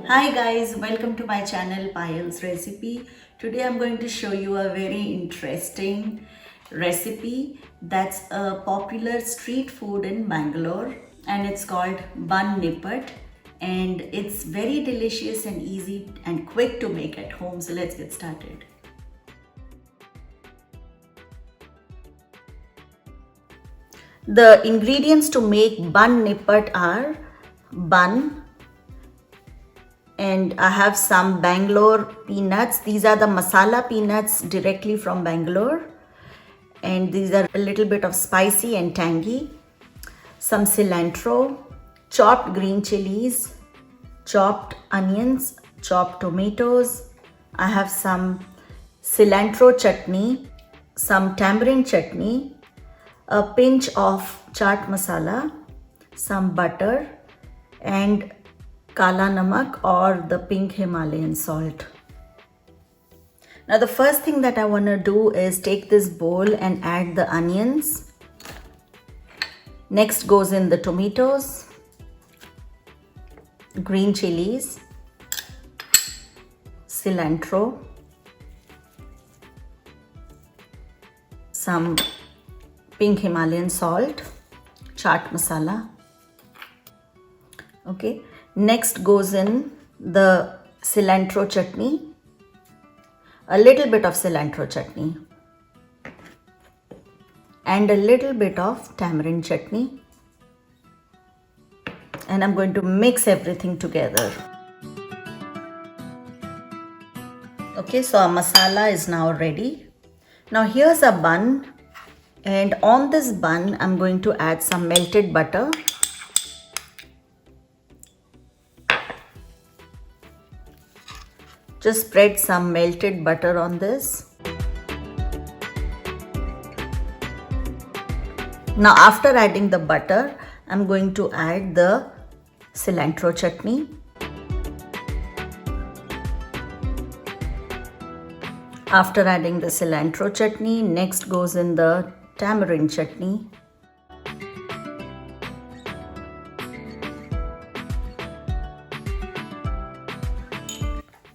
Hi guys, welcome to my channel Payal's Recipe. Today I'm going to show you a very interesting recipe that's a popular street food in Bangalore, and it's called bun nippat, and it's very delicious and easy and quick to make at home. So let's get started. The ingredients to make bun nippat are bun, and I have some Bangalore peanuts. These are the masala peanuts directly from Bangalore, and these are a little bit of spicy and tangy. Some cilantro, chopped green chilies, chopped onions, chopped tomatoes. I have some cilantro chutney, some tamarind chutney, a pinch of chaat masala, some butter, and kala namak or the pink Himalayan salt. Now the first thing that I want to do is take this bowl and add the onions. Next goes in the tomatoes, green chilies, cilantro, some pink Himalayan salt, chaat masala. Okay. Next goes in the cilantro chutney, a little bit of cilantro chutney, and a little bit of tamarind chutney. And I'm going to mix everything together. Okay, so our masala is now ready. Now here's a bun, and on this bun I'm going to add some melted butter. Just spread some melted butter on this. Now after adding the butter, I'm going to add the cilantro chutney. After adding the cilantro chutney, next goes in the tamarind chutney.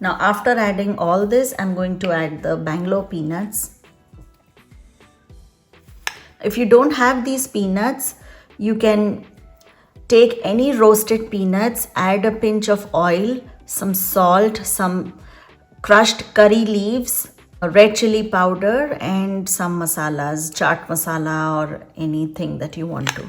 Now after adding all this, I'm going to add the Bangalore peanuts. If you don't have these peanuts, you can take any roasted peanuts, add a pinch of oil, some salt, some crushed curry leaves, red chili powder, and some masalas, chaat masala or anything that you want to.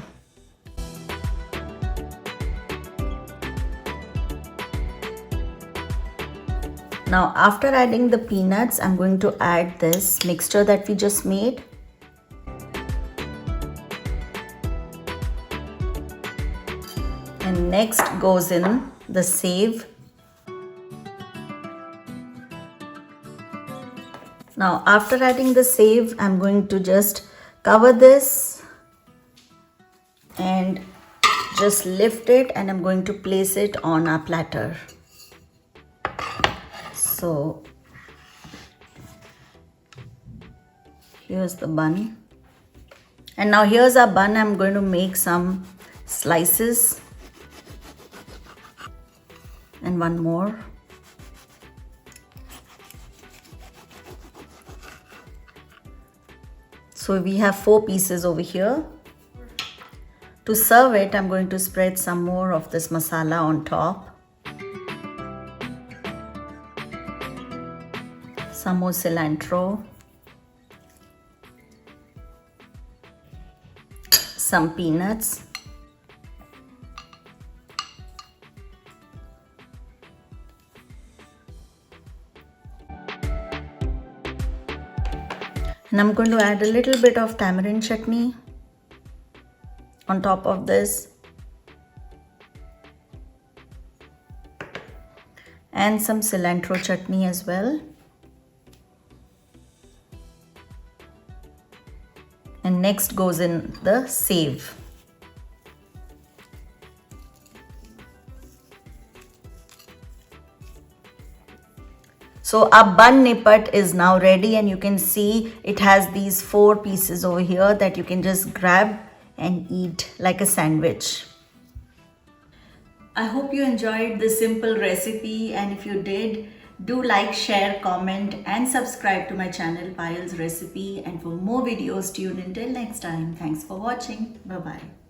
Now after adding the peanuts, I'm going to add this mixture that we just made. And next goes in the save. Now after adding the save, I'm going to just cover this and just lift it, and I'm going to place it on our platter. So here's the bun, and now here's our bun. I'm going to make some slices, and one more. So we have 4 pieces over here. To serve it, I'm going to spread some more of this masala on top. Some more cilantro, some peanuts, and I'm going to add a little bit of tamarind chutney on top of this, and some cilantro chutney as well. And next goes in the save. So our bun nippat is now ready, and you can see it has these 4 pieces over here that you can just grab and eat like a sandwich. I hope you enjoyed this simple recipe, and if you did, do like, share, comment and subscribe to my channel Payal's Recipe, and for more videos tune in till next time. Thanks for watching. Bye bye.